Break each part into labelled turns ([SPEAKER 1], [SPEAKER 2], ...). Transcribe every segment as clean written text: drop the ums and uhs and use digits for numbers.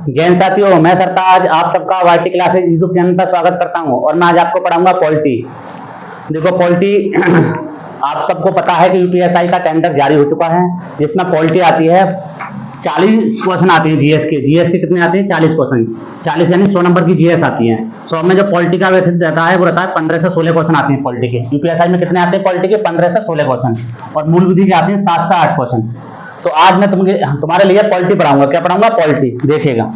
[SPEAKER 1] जैन साथियों, मैं सरताज आप सबका वाईटी क्लासेस यूट्यूब चैनल पर स्वागत करता हूं और मैं आज आपको पढ़ाऊंगा पॉलिटी। देखो पॉलिटी आप सबको पता है कि यूपीएसआई का टेंडर जारी हो चुका है, जिसमें पॉलिटी आती है 40 क्वेश्चन आते हैं। जीएस के कितने आते हैं? 40 क्वेश्चन। 40 यानी 100 नंबर की जीएस आती है। 100 में जो पॉलिटी का वेटेज रहता है वो रहता है 15 से 16 क्वेश्चन आते हैं पॉलिटी के। यूपीएसआई में कितने आते हैं पॉलिटी के? 15 से 16 क्वेश्चन। और मूल विधि के आते हैं 7 से 8 क्वेश्चन। तो आज मैं तुम्हारे लिए पॉलिटी पढ़ाऊंगा। क्या पढ़ाऊंगा? पॉलिटी। देखिएगा,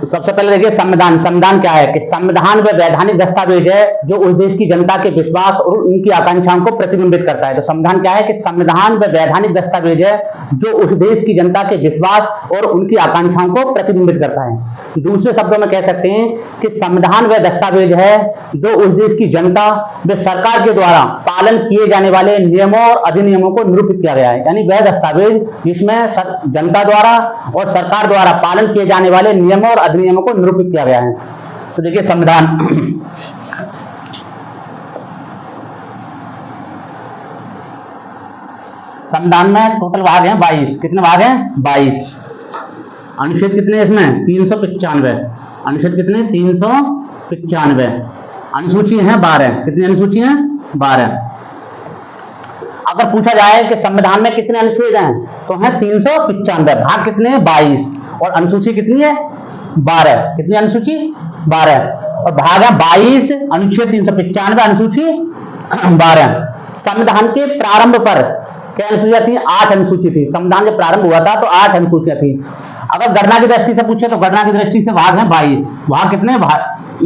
[SPEAKER 1] सबसे पहले देखिए संविधान। संविधान क्या है कि संविधान वह वैधानिक दस्तावेज है जो उस देश की जनता के विश्वास और उनकी आकांक्षाओं को प्रतिबिंबित करता है। तो संविधान क्या है कि संविधान वह वैधानिक दस्तावेज है जो उस देश की जनता के विश्वास और उनकी आकांक्षाओं को प्रतिबिंबित करता है। दूसरे शब्दों में कह सकते हैं कि संविधान वह दस्तावेज है जो उस देश की जनता व सरकार के द्वारा पालन किए जाने वाले नियमों और अधिनियमों को निरूपित किया गया है। यानी वह दस्तावेज जिसमें जनता द्वारा और सरकार द्वारा पालन किए जाने वाले नियमों और अधिनियमों को निरूपित किया गया है। तो देखिए संविधान संविधान में टोटल भाग हैं 22। कितने भाग हैं? 22। अनुच्छेद कितने इसमें? 395। अनुच्छेद कितने? 395। अनुसूची हैं 12। कितनी अनुसूची हैं? 12। अगर पूछा जाए कि संविधान में कितने अनुच्छेद हैं तो हैं 395। भाग कितने हैं? 22। और अनुसूची कितनी है? 12। कितनी अनुसूची? 12। और भाग है 22, अनुच्छेद 395, अनुसूची 12। संविधान के प्रारंभ पर क्या अनुसूचियां थी? 8 अनुसूची थी। संविधान जब प्रारंभ हुआ था तो 8 अनुसूचियां थी। अगर गणना की दृष्टि से पूछे तो गणना की दृष्टि से भाग है 22। भाग कितने?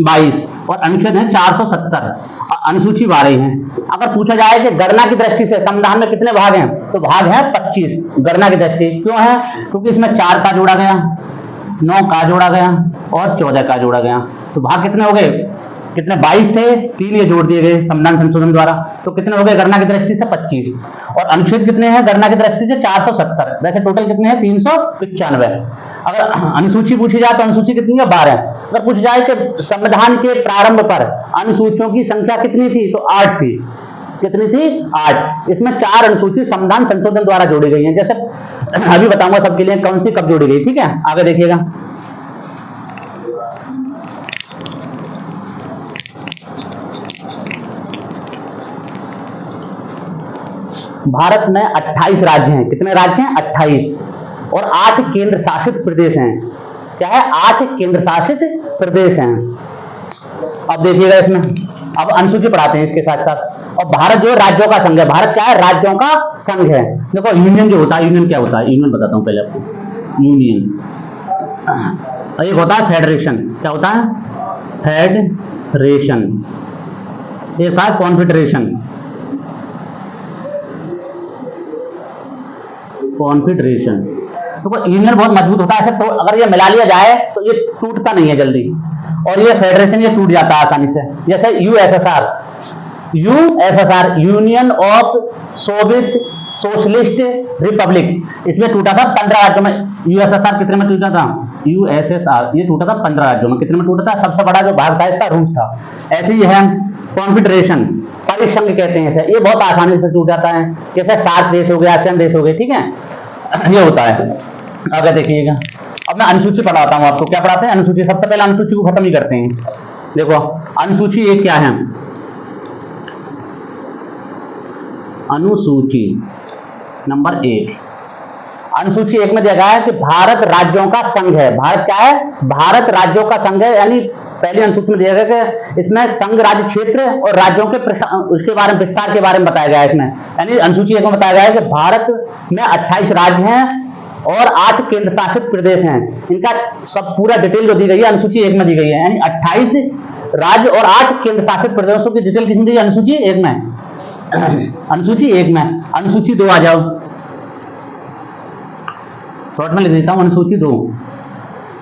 [SPEAKER 1] 22। और अनुच्छेद है 470 और अनुसूची 12 है। अगर पूछा जाए कि गणना की दृष्टि से संविधान में कितने भाग हैं तो भाग है 25। गणना की दृष्टि क्यों है? क्योंकि इसमें 4 का जोड़ा गया, 9 का जोड़ा गया और 14 का जोड़ा गया। तो भाग कितने हो गए? कितने? 22 थे, 3 ये जोड़ दिए गए संविधान संशोधन द्वारा। तो कितने हो गए गणना की दृष्टि से? 25। और अनुच्छेद कितने हैं गणना की दृष्टि से? 470। वैसे टोटल कितने हैं? 395। अगर अनुसूची पूछी जाए तो अनुसूची कितनी है? 12। अगर पूछा जाए कि संविधान के प्रारंभ पर अनुसूचियों की संख्या कितनी थी तो 8 थी। कितनी थी? 8। इसमें 4 अनुसूची संविधान संशोधन द्वारा जोड़ी गई हैं। जैसे अभी बताऊंगा सबके लिए कौन सी कब जोड़ी गई। ठीक है, आगे देखिएगा। भारत में 28 राज्य हैं। कितने राज्य हैं? 28। और 8 केंद्र शासित प्रदेश हैं। क्या है? 8 केंद्र शासित प्रदेश हैं। अब देखिएगा इसमें, अब अनुसूची पढ़ाते हैं इसके साथ साथ। और भारत जो है राज्यों का संघ है। भारत क्या है? राज्यों का संघ है। देखो यूनियन जो होता है, यूनियन क्या होता है? यूनियन बताता हूं पहले आपको। यूनियन एक होता है फेडरेशन। क्या होता है? फेडरेशन। एक होता है कॉन्फेडरेशन। कॉन्फेडरेशन। तो यूनियन बहुत मजबूत होता है। तो अगर ये मिला लिया जाए तो ये टूटता नहीं है जल्दी। और ये फेडरेशन ये टूट जाता है आसानी से। जैसे USSR, union of Soviet socialist Republic, इसमें टूटा था 15 राज्यों में। यूएसएसआर कितने में टूटा था? यूएसएसआर ये टूटा था 15 राज्यों में। कितने में टूटा था? सबसे बड़ा जो भाग था इसका रूस था। ऐसे ही है कॉन्फेडरेशन, परिसंघ कहते हैं इसे। ये बहुत आसानी से टूट जाता है। जैसे 7 देश हो गए, आसियान देश हो गए। ठीक है, ये होता है। आगे देखिएगा, अब मैं अनुसूची पढ़ाता हूं आपको। क्या पढ़ाते हैं? अनुसूची। सबसे पहले अनुसूची को खत्म ही करते हैं। देखो अनुसूची एक क्या है? अनुसूची नंबर 1। अनुसूची 1 में देखा है कि भारत राज्यों का संघ है। भारत क्या है? भारत राज्यों का संघ है। यानी पहली अनुसूची में दिया गया कि इसमें संघ राज्य क्षेत्र और राज्यों के उसके बारे में विस्तार के बारे में बताया गया है इसमें। यानी अनुसूची 1 में बताया गया है कि भारत में 28 राज्य हैं और 8 केंद्र शासित प्रदेश हैं। इनका सब पूरा डिटेल जो दी गई है अनुसूची 1 में दी गई है। यानी 28 राज्य और 8 केंद्र शासित प्रदेशों की डिटेल किसने दी? अनुसूची 1 में। अनुसूची 1 में। अनुसूची 2 आ जाओ, शॉर्ट में लिख देता हूं। अनुसूची 2,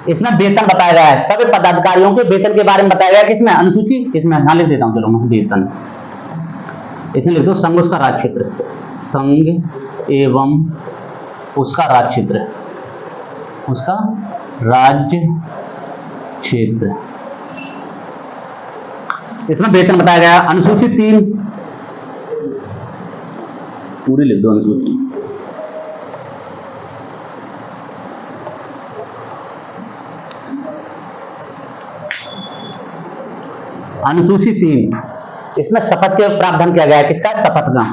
[SPEAKER 1] इसमें वेतन बताया गया है। सभी पदाधिकारियों के वेतन के बारे में बताया गया है। किसमें? अनुसूची इसमें। हाँ लिख देता हूं, चलो मैं वेतन इसमें लिख दो। संघ उसका राज्य क्षेत्र, संघ एवं उसका राज्य क्षेत्र, उसका राज्य क्षेत्र, इसमें वेतन बताया गया। अनुसूची 3 पूरी लिख दो अनुसूची। अनुसूची 3, इसमें शपथ के प्रावधान किया गया है। किसका? शपथ का।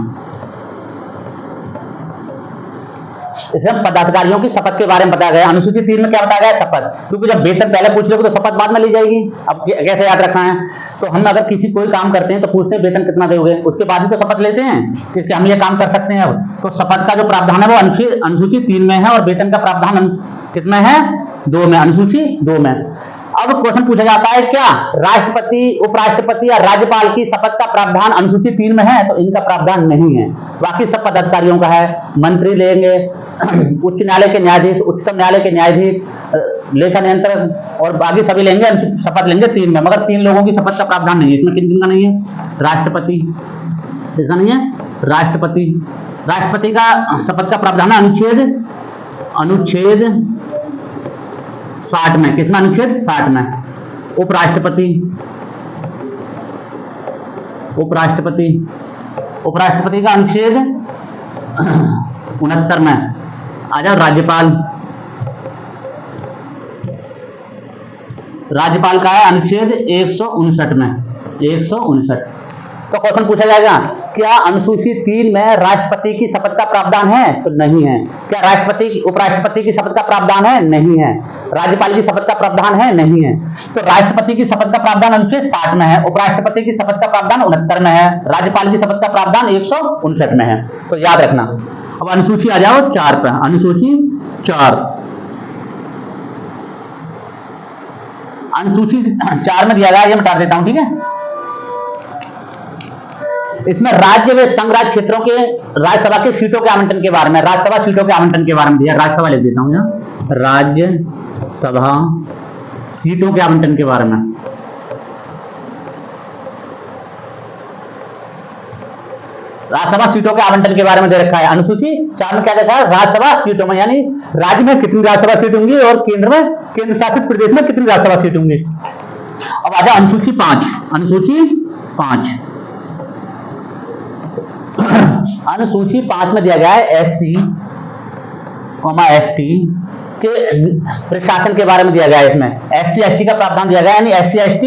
[SPEAKER 1] इसमें पदाधिकारियों की शपथ के बारे में बताया गया। अनुसूची 3 में क्या बताया गया है? शपथ। क्योंकि जब वेतन पहले पूछ लोगे तो शपथ बाद में ली जाएगी। अब कैसे याद रखना है? तो हम अगर किसी कोई काम करते हैं तो पूछते हैं वेतन कितना दोगे, उसके बाद ही तो शपथ लेते हैं कि हम ये काम कर सकते हैं। अब तो शपथ का जो प्रावधान है वो अनुसूची 3 में है और वेतन का प्रावधान कितने है? 2 में, अनुसूची 2 में। अब क्वेश्चन पूछा जाता है क्या राष्ट्रपति, उपराष्ट्रपति या राज्यपाल की शपथ का प्रावधान अनुसूची 3 में है? तो इनका प्रावधान नहीं है, बाकी सब पदाधिकारियों का है। मंत्री लेंगे, उच्च न्यायालय के न्यायाधीश, उच्चतम न्यायालय के न्यायाधीश, लेखा नियंत्रक और बाकी सभी लेंगे, शपथ लेंगे 3 में। मगर 3 लोगों की शपथ का प्रावधान नहीं है। इसमें किन किन का नहीं है? राष्ट्रपति, किसका नहीं है? राष्ट्रपति। राष्ट्रपति का शपथ का प्रावधान है अनुच्छेद 60 में। किसमें? अनुच्छेद 60 में। उपराष्ट्रपति, उपराष्ट्रपति का अनुच्छेद 69 में। आ जाओ राज्यपाल, राज्यपाल का है अनुच्छेद 159 में, 159। तो क्वेश्चन पूछा जाएगा क्या अनुसूची 3 में राष्ट्रपति की शपथ का प्रावधान है? तो नहीं है। क्या राष्ट्रपति, उपराष्ट्रपति की शपथ का प्रावधान है? नहीं है। राज्यपाल की शपथ का प्रावधान है? नहीं है। तो राष्ट्रपति की शपथ का प्रावधान अनुच्छेद 60 में है, उपराष्ट्रपति की शपथ का प्रावधान 69 में है, राज्यपाल की शपथ का प्रावधान 159 में है। तो याद रखना। अब अनुसूची आ जाओ 4 पर। अनुसूची 4, अनुसूची 4 में दिया गया, ये मिटा देता हूं, ठीक है। इसमें राज्य व संघ राज्य क्षेत्रों के राज्यसभा के सीटों के आवंटन के बारे में, राज्यसभा सीटों के आवंटन के बारे में दिया। राज्यसभा लिख देता हूं यहाँ, राज्यसभा सीटों के आवंटन के बारे में। राज्यसभा सीटों के आवंटन के बारे में दे रखा है। अनुसूची 4 में क्या देखा है? राज्यसभा सीटों में, यानी राज्य में कितनी राज्यसभा सीट होंगी और केंद्र में, केंद्र शासित प्रदेश में कितनी राज्यसभा सीट होंगी। अब आ जाए अनुसूची 5। अनुसूची 5, अनुसूची 5 में दिया गया है SC, ST के प्रशासन के बारे में दिया गया है। इसमें SC ST का प्रावधान दिया गया है, यानी SC ST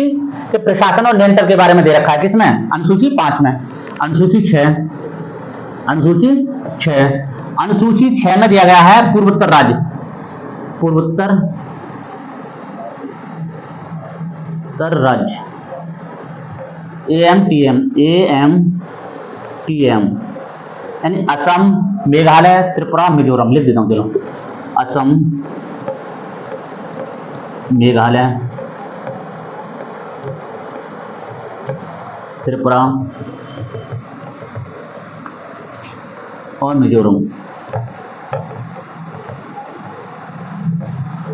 [SPEAKER 1] के प्रशासन और नियंत्रण के बारे में दे रखा है। किसमें? अनुसूची 5 में। अनुसूची 6, अनुसूची 6, अनुसूची 6 में दिया गया है पूर्वोत्तर राज्य, पूर्वोत्तर राज्य, AMTM, यानी असम, मेघालय, त्रिपुरा, मिजोरम। लिख देता हूं, चलो, असम, मेघालय, त्रिपुरा और मिजोरम।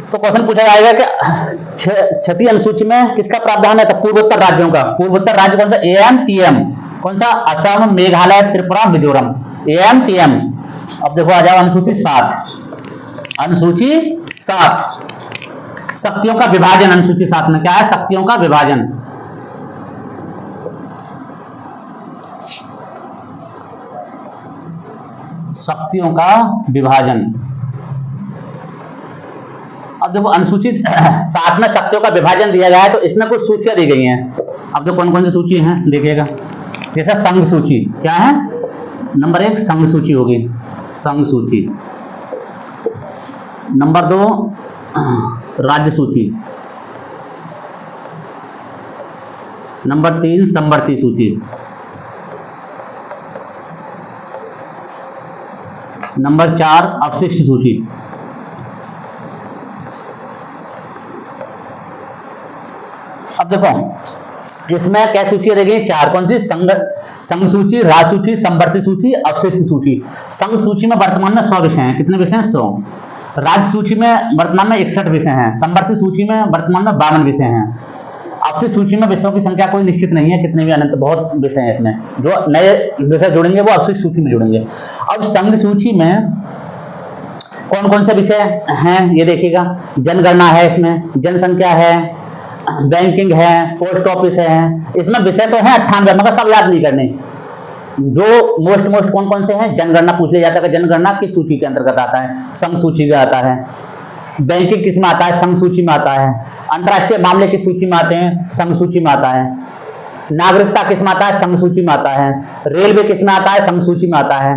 [SPEAKER 1] तो क्वेश्चन पूछा जाएगा कि 6वीं अनुसूची में किसका प्रावधान है? तो पूर्वोत्तर राज्यों का। पूर्वोत्तर राज्य कौन सा? AMTM। कौन सा? असम, मेघालय, त्रिपुरा, मिजोरम, AMTM। अब देखो आ जाओ अनुसूची 7। अनुसूची 7, शक्तियों का विभाजन। अनुसूची 7 में क्या है? शक्तियों का विभाजन। शक्तियों का विभाजन। अब देखो अनुसूची 7 में शक्तियों का विभाजन दिया गया है, तो इसमें कुछ सूचियां दी गई हैं। अब देखो कौन कौन सी सूची हैं देखिएगा। जैसे संघ सूची क्या है? नंबर 1 संघ सूची होगी, संघ सूची। नंबर 2 राज्य सूची। नंबर 3 समवर्ती सूची। नंबर 4 अवशिष्ट सूची। अब देखो इसमें क्या सूची रहेगी? 4। कौन सी? संघ सूची, राज्य सूची, समवर्ती सूची, अवशिष्ट सूची। संघ सूची में वर्तमान में 100 विषय हैं। कितने विषय हैं? 100। राज्य सूची में वर्तमान में 61 विषय हैं। समवर्ती सूची में वर्तमान में 52 विषय हैं। अवशिष्ट सूची में विषयों की संख्या कोई निश्चित नहीं है, कितने भी अनंत, बहुत विषय हैं इसमें। जो नए विषय जुड़ेंगे वो अवशिष्ट सूची में जुड़ेंगे। अब संघ सूची में कौन कौन से विषय हैं ये देखिएगा। जनगणना है, इसमें जनसंख्या है, बैंकिंग है, पोस्ट ऑफिस है। इसमें विषय तो है 98, मगर सब याद नहीं करने। जो मोस्ट कौन कौन से हैं? जनगणना पूछ लिया जाता है, जनगणना किस सूची के अंतर्गत आता है? संघ सूची का आता है। बैंकिंग किस में आता है? संघ सूची में आता है। अंतरराष्ट्रीय मामले किस सूची में आते हैं? संघ सूची में आता है। नागरिकता किस में आता है? संघ सूची में आता है। रेलवे किस में आता है? संघ सूची में आता है।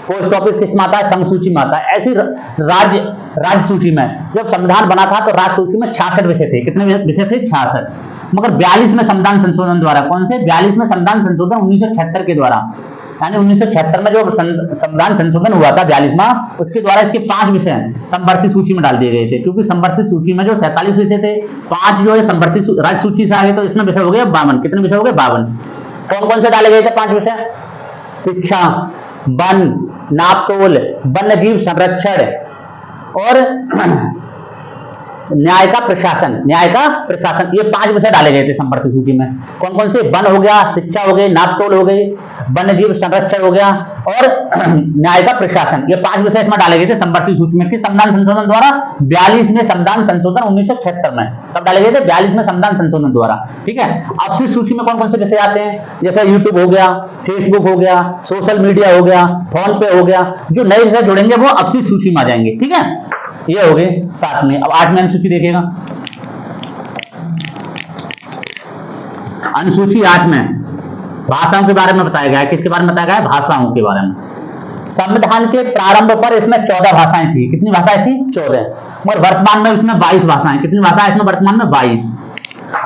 [SPEAKER 1] पोस्ट ऑफिस किस में आता है? संघ सूची में आता है। ऐसी राज्य सूची में जब संविधान बना था तो राज्य सूची में 66 विषय थे। कितने विषय थे? 66। मगर 42 में संविधान संशोधन द्वारा, कौन से? 42 में संविधान संशोधन 1976 के द्वारा, यानी 1976 में जो संविधान संशोधन हुआ था 42 में, उसके द्वारा इसके 5 विषय संवर्धित सूची में डाल दिए गए थे। क्योंकि संवर्धित सूची में जो 47 विषय थे, 5 जो है संवर्धित राज्य सूची से आ गए, तो इसमें विषय हो गए 52। कितने विषय हो गए? 52। कौन कौन से डाले गए थे 5 विषय? शिक्षा, वन, नापतोल, वन्यजीव संरक्षण और न्याय का प्रशासन। ये 5 विषय डाले गए थे संवर्धित सूची में। कौन कौन से? वन हो गया, शिक्षा हो गई, नापतोल हो गई, वन्यजीव संरक्षण हो गया और न्याय का प्रशासन। ये 5 विषय इसमें डाले गए थे संवर्धित सूची में। किस संविधान संशोधन द्वारा? 42 में संविधान संशोधन 1976 में। कब डाले गए थे? 42 में संविधान संशोधन द्वारा। ठीक है। अब इस सूची में कौन कौन से विषय आते हैं? जैसे यूट्यूब हो गया, फेसबुक हो गया, सोशल मीडिया हो गया, फोन पे हो गया। जो नए विषय जुड़ेंगे वो अब इस सूची में आ जाएंगे। ठीक है, ये हो गए 7 में। अब 8 में अनुसूची देखिएगा। अनुसूची 8 में भाषाओं के बारे में बताया गया है। किसके बारे में बताया गया है? भाषाओं के बारे में। संविधान के प्रारंभ पर इसमें 14 भाषाएं थी। कितनी भाषाएं थी? 14। मगर वर्तमान में इसमें 22 भाषाएं। कितनी भाषाएं इसमें वर्तमान में? 22।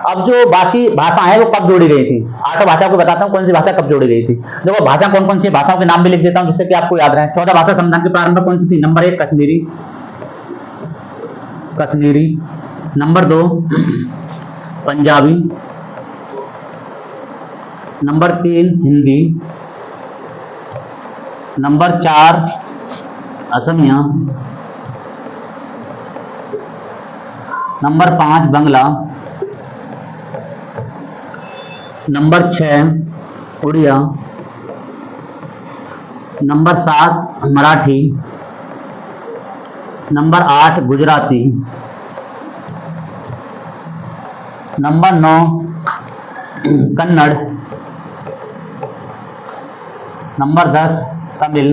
[SPEAKER 1] अब जो बाकी भाषा है वो कब जोड़ी गई थी? 8 भाषा को बताता हूँ कौन सी भाषा कब जोड़ी गई थी। देखो भाषा कौन कौन सी भाषाओं के नाम भी लिख देता हूँ जिससे कि आपको याद रहे। 14 भाषा संविधान के प्रारंभ में कौन सी थी? Number 1 Kashmiri, number 2 Punjabi, number 3 Hindi, number 4 Asamiya, number 5 Bangla, number 6 Oriya, number 7 Marathi, number 8 Gujarati, number 9 Kannada, number 10 Tamil,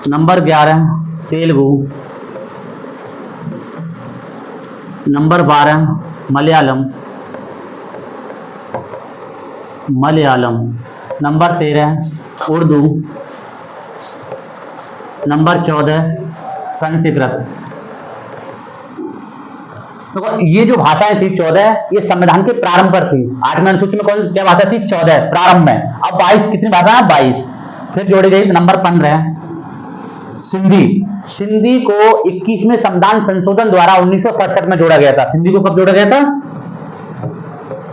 [SPEAKER 1] number 11 Telugu, number 12 Malayalam, number 13 Urdu, number 14 Sanskrit. तो ये जो भाषाएं थी 14, ये संविधान के प्रारंभ पर थी। 8वें अनुसूची में कौन क्या भाषा थी? 14 प्रारंभ में। अब 22 कितनी भाषा है? 22 फिर जोड़ी गई। नंबर 15 सिंधी। सिंधी को 21वें संविधान संशोधन द्वारा 1967 में जोड़ा गया था। सिंधी को कब जोड़ा गया था?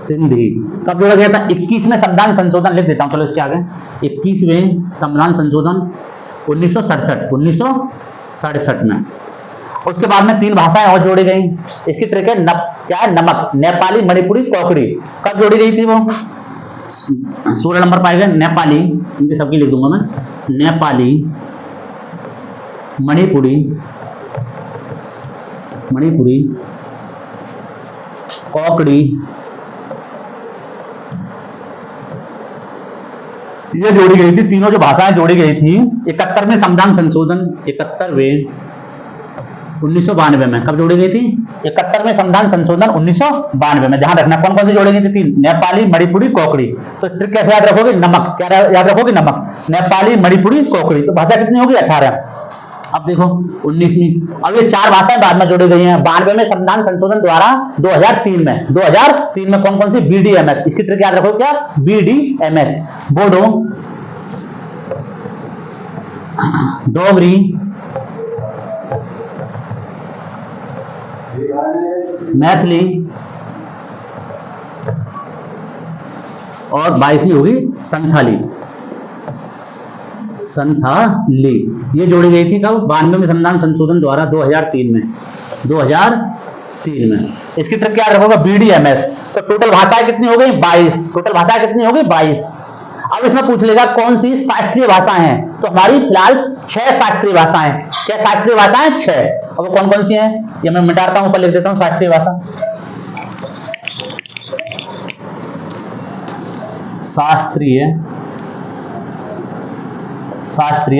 [SPEAKER 1] सिंधी कब जोड़ा गया था? 21वें संविधान संशोधन लिख देता हूं, चलो इसके आगे। 21वें संविधान संशोधन 1967 में। उसके बाद में 3 भाषाएं और जोड़ी गई। इसकी ट्रिक है क्या है? नमक, नेपाली, मणिपुरी, कोकड़ी। कब जोड़ी गई थी वो? 16 नंबर पाएगा नेपाली, इनके सबकी लिख दूंगा मैं। नेपाली, मणिपुरी, कोकड़ी, ये जोड़ी गई थी। तीनों जो भाषाएं जोड़ी गई थी 71वें संविधान संशोधन 1992 में। कब जोड़ी गई थी? 71वें संविधान संशोधन 1992 में। ध्यान रखना कौन कौन सी जोड़ी गई थी? 3 नेपाली, मणिपुरी, कोकड़ी। तो ट्रिक कैसे याद रखोगे? नमक। क्या याद रखोगे? नमक। नेपाली, मणिपुरी, कोकड़ी। तो भाषा कितनी होगी? 18। अब देखो 19वीं। अब ये 4 भाषाएं बाद में जोड़ी गई हैं 92 में संविधान संशोधन द्वारा। 2003 में कौन कौन सी? BDMS। इसकी ट्रिक याद रखो क्या? BDMS। बोडो, डोगरी, मैथिली और 22वीं होगी संथाली। ये जोड़ी गई थी कब? 92 में संविधान संशोधन द्वारा 2003 में। इसकी ट्रिक क्या रखोगे? BDMS। तो टोटल भाषाएं कितनी हो गई? 22। टोटल भाषाएं कितनी हो गई? 22। अब इसमें पूछ लेगा कौन सी शास्त्रीय भाषाएं हैं। तो हमारी फिलहाल 6 शास्त्रीय भाषाएं। क्या शास्त्रीय भाषाएं? 6। अब वो कौन कौन सी हैं? ये मैं मिटाता हूं, ऊपर लिख देता हूं शास्त्रीय भाषा। शास्त्रीय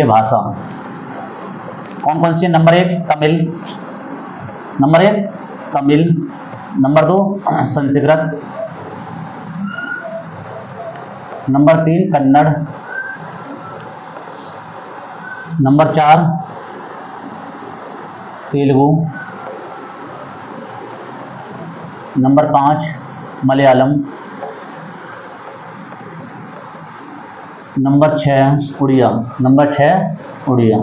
[SPEAKER 1] भाषा कौन कौन सी है? Number 1 Tamil, number 2 Sanskrit, number 3 Kannada, number 4 Telugu, number 5 Malayalam, number 6 Oriya, number 6 Oriya.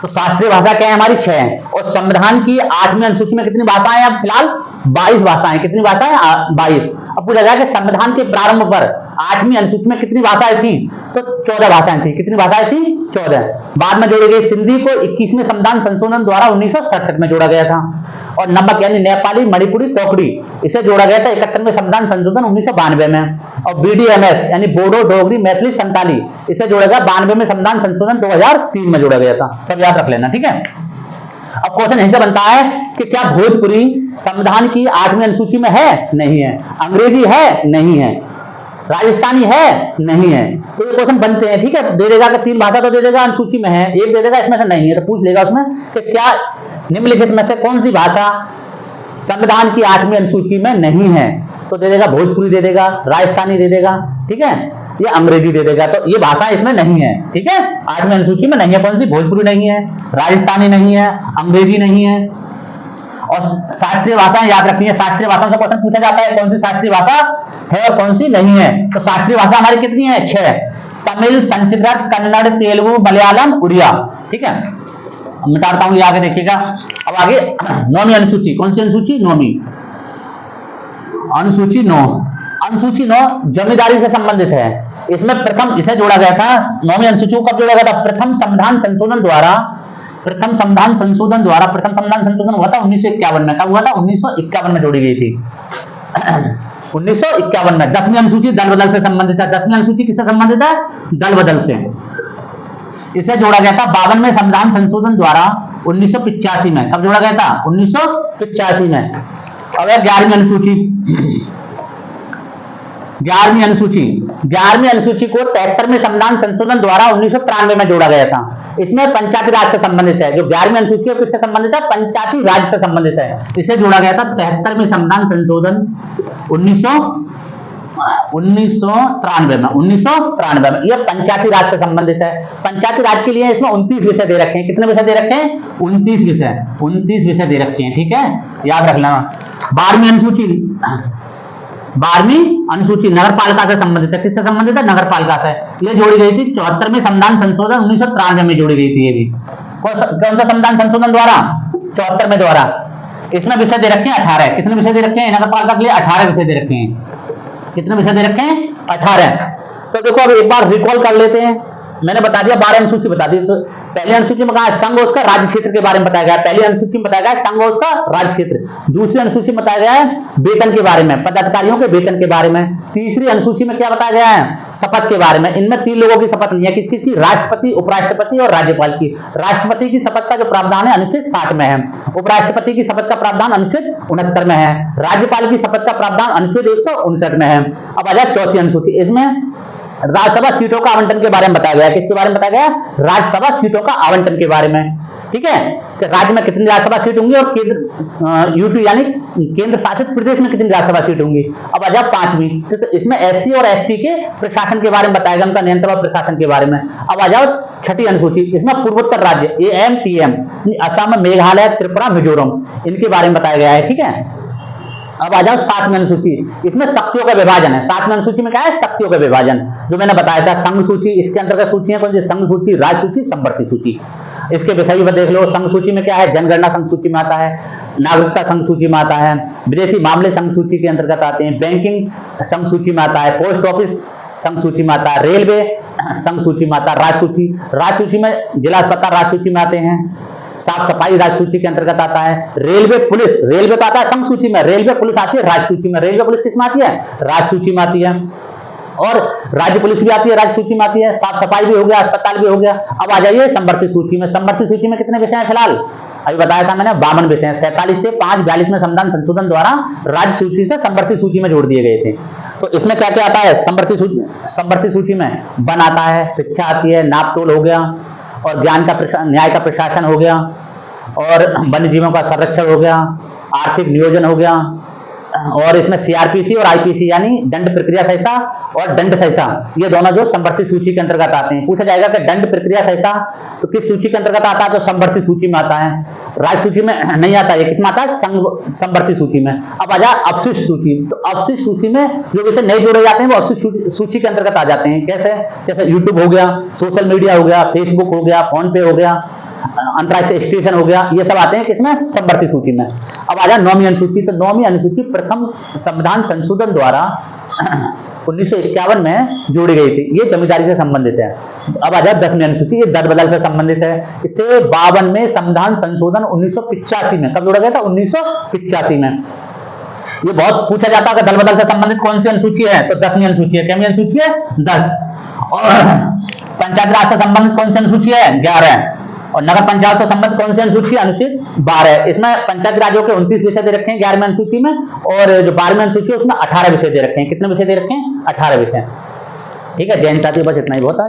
[SPEAKER 1] तो शास्त्रीय भाषा क्या है हमारी 6, और संविधान की 8वीं अनुसूची में कितनी भाषाएं हैं? अब फिलहाल 22 भाषाएं। कितनी भाषाएं? 22। अब पूछा जाए कि संविधान के प्रारंभ पर 8वीं अनुसूची में कितनी भाषाएं थी? तो 14 भाषाएं थी। कितनी भाषाएं थी? 14। बाद में जोड़ी गई सिंधी को 21वें संविधान संशोधन द्वारा 1967 में जोड़ा गया था, और नमक यानी नेपाली, मणिपुरी, कोकड़ी इसे जोड़ा गया था 71वें संविधान संशोधन 1992 में, और बीडीएमएस यानी बोडो, डोगरी, मैथिली, संताली इसे जोड़ा गया 92वें संविधान संशोधन 2003 में जोड़ा गया था। सब याद रख लेना, ठीक है। अब क्वेश्चन यहीं से बनता है कि क्या भोजपुरी संविधान की 8वीं अनुसूची में है? नहीं है। अंग्रेजी है? नहीं है। राजस्थानी है? नहीं है। तो ये क्वेश्चन बनते हैं, ठीक है। दे देगा कि 3 भाषा तो दे देगा अनुसूची में है, एक दे देगा इसमें से नहीं है, तो पूछ लेगा उसमें कि क्या निम्नलिखित में से कौन सी भाषा संविधान की 8वीं अनुसूची में नहीं है? तो दे देगा भोजपुरी दे देगा, राजस्थानी दे देगा, ठीक है, ये अंग्रेजी दे देगा। तो ये भाषा इसमें नहीं है, ठीक है, 8वीं अनुसूची में नहीं है। कौन सी? भोजपुरी नहीं है, राजस्थानी नहीं है, अंग्रेजी नहीं है। और शास्त्रीय भाषाएं याद रखनी है। शास्त्रीय भाषा से क्वेश्चन पूछा जाता है कौन सी शास्त्रीय भाषा है और कौन सी नहीं है। तो शास्त्रीय भाषा हमारी कितनी है? 6। तमिल, संस्कृत, कन्नड़, तेलुगु, मलयालम, उड़िया, ठीक है। मिटाता हूं, ये आगे देखिएगा। अब आगे 9वीं अनुसूची। कौन सी अनुसूची? 9वीं अनुसूची। 9 अनुसूची 9 जमींदारी से संबंधित है। इसमें प्रथम इसे जोड़ा गया था, 9वीं अनुसूची को कब जोड़ा गया था? प्रथम संविधान संशोधन द्वारा प्रथम संविधान संशोधन हुआ था 1951 में। कब हुआ था? 1951 में जोड़ी गई थी। 1951 में। 10वीं अनुसूची दल बदल से संबंधित है। 10वीं अनुसूची किससे संबंधित है? दल बदल से। इसे जोड़ा गया था 52वें संविधान संशोधन द्वारा 1985 में। कब जोड़ा गया था? 1985 में। अब 11वीं अनुसूची। 11वीं अनुसूची को 73वें संविधान संशोधन द्वारा 1993 में जोड़ा गया था। इसमें पंचायती राज से संबंधित है। जो 11वीं अनुसूची है किससे संबंधित है? पंचायती राज से संबंधित है। इसे जोड़ा गया था 73वें संविधान संशोधन 1993 में। यह पंचायती राज से संबंधित है। पंचायती राज के लिए इसमें 29 विषय दे रखे हैं। कितने विषय दे रखे हैं? 29 विषय दे रखे हैं, ठीक है, याद रख लेना। 12वीं अनुसूची नगर पालिका से संबंधित है। किससे संबंधित है? नगर पालिका से। यह जोड़ी गई थी 74वें संविधान संशोधन 1993 में जोड़ी गई थी। ये भी कौन सा संविधान संशोधन द्वारा? 74वें द्वारा। इसमें विषय दे रखे हैं 18। कितने विषय दे रखे हैं? नगर पालिका के लिए 18 विषय दे रखे हैं। कितने विषय दे रखे हैं? 18। तो देखो अब एक बार रिकॉल कर लेते हैं। मैंने बता दिया 12 अनुसूची बता दी। पहली अनुसूची में कहा है संघ और उसका राज्य क्षेत्र के बारे में बताया गया है। पहली अनुसूची में बताया गया है संघ और उसका राज्य क्षेत्र। दूसरी अनुसूची में बताया गया है वेतन के बारे में, पदाधिकारियों के वेतन के बारे में। तीसरी अनुसूची में क्या बताया गया है? शपथ के बारे में। इनमें 3 लोगों की शपथ नहीं है। किसकी? राष्ट्रपति, उपराष्ट्रपति और राज्यपाल की। राष्ट्रपति की शपथ का जो प्रावधान है अनुच्छेद 60 में है। उपराष्ट्रपति की शपथ का प्रावधान अनुच्छेद 69 में है। राज्यपाल की शपथ का प्रावधान अनुच्छेद 159 में है। अब आ जाए चौथी अनुसूची। इसमें राज्यसभा सीटों का आवंटन के बारे में बताया गया। किसके बारे में बताया गया? राज्यसभा सीटों का आवंटन के बारे में, ठीक है, कि राज्य में कितनी राज्यसभा सीट होंगी और केंद्र यूटी यानी केंद्र शासित प्रदेश में कितनी राज्यसभा सीट होंगी। अब आ जाओ 5वीं। तो इसमें एससी और एसटी के प्रशासन के बारे में बताया गया, उनका नियंत्रण और प्रशासन के बारे में। अब आ जाओ 6ठी अनुसूची। इसमें पूर्वोत्तर राज्य एएम टीएम, असम, मेघालय, त्रिपुरा, मिजोरम, इनके बारे में बताया गया है, ठीक है। अब आ जाओ 7वीं अनुसूची। इसमें शक्तियों का विभाजन है। 7वीं अनुसूची में क्या है? शक्तियों का विभाजन, जो मैंने बताया था। संघ सूची, इसके अंतर्गत सूचियां कौन सी? संघ सूची, राज्य सूची, संवर्ती सूची। इसके विषय भी देख लो। संघ सूची में क्या है? जनगणना संघ सूची में आता है, नागरिकता संघ सूची में आता है, विदेशी मामले संघ सूची के अंतर्गत आते हैं, बैंकिंग संघ सूची में आता है, पोस्ट ऑफिस संघ सूची में आता है, रेलवे संघ सूची में आता है, राज सूची में जिला अस्पताल राज सूची में आते हैं, साफ सफाई राज्य सूची के अंतर्गत आता है, रेलवे पुलिस, रेलवे तो आता है संघ सूची में, रेलवे पुलिस आती है राज्य सूची में। रेलवे पुलिस किस में आती है? राज्य सूची में आती है। और राज्य पुलिस भी आती है, राज्य सूची में आती है। साफ सफाई भी हो गया, अस्पताल भी हो गया। अब आ जाइए संवर्ती सूची में। संवर्ती सूची में कितने विषय हैं फिलहाल? अभी बताया था मैंने 52 विषय हैं। 47 थे, 542 में संविधान संशोधन द्वारा राज्य सूची से संवर्ती सूची में जोड़ दिए गए थे। तो इसमें क्या क्या आता है? संवर्ती सूची में वन आता है, शिक्षा आती है, नाप तोल हो गया, और ज्ञान का न्याय का प्रशासन हो गया, और वन्य जीवों का संरक्षण हो गया, आर्थिक नियोजन हो गया, और इसमें सीआरपीसी और आईपीसी यानी दंड प्रक्रिया संहिता और दंड संहिता, ये दोनों जो संवर्ती सूची के अंतर्गत आते हैं। पूछा जाएगा कि दंड प्रक्रिया संहिता तो किस सूची के अंतर्गत आता है, तो संवर्ती सूची में आता है, राज्य सूची में नहीं आता है। किस में आता है, संवर्ती सूची में। अब आ जाए अपशिष्ट सूची, तो अपशिष्ट सूची में जो विषय नहीं जोड़े जाते हैं वो अपशिष्ट सूची के अंतर्गत आ जाते हैं। कैसे, जैसे यूट्यूब हो गया, सोशल मीडिया हो गया, फेसबुक हो गया, फोन पे हो गया, अंतरराष्ट्रीय स्टेशन हो गया, ये सब आते हैं किसमें, संवर्ती सूची में। अब आ जाए 9वीं अनुसूची, तो 9वीं अनुसूची प्रथम संविधान संशोधन द्वारा 1951 में जोड़ी गई थी, ये जमींदारी से संबंधित है। अब आ जाए 10वीं अनुसूची, ये दर बदल से संबंधित है। इससे 52 में संविधान संशोधन 1985 में, कब जोड़ा गया था, 1985 में। ये बहुत पूछा जाता है कि दल बदल से संबंधित कौन सी अनुसूची है, तो 10वीं अनुसूची है। कितनी अनुसूची है, 10। और पंचायत राज से संबंधित कौन सी अनुसूची है, 11। और नगर पंचायत से संबंधित कौन सी अनुसूची, अनुच्छेद 12। इसमें पंचायत राज्यों के 29 विषय दे रखे हैं 11वीं अनुसूची में, और जो 12वीं अनुसूची है उसमें 18 विषय दे रखे हैं। कितने विषय दे रखे हैं, 18 विषय। ठीक है, जैन साथी, बस इतना ही बहुत है।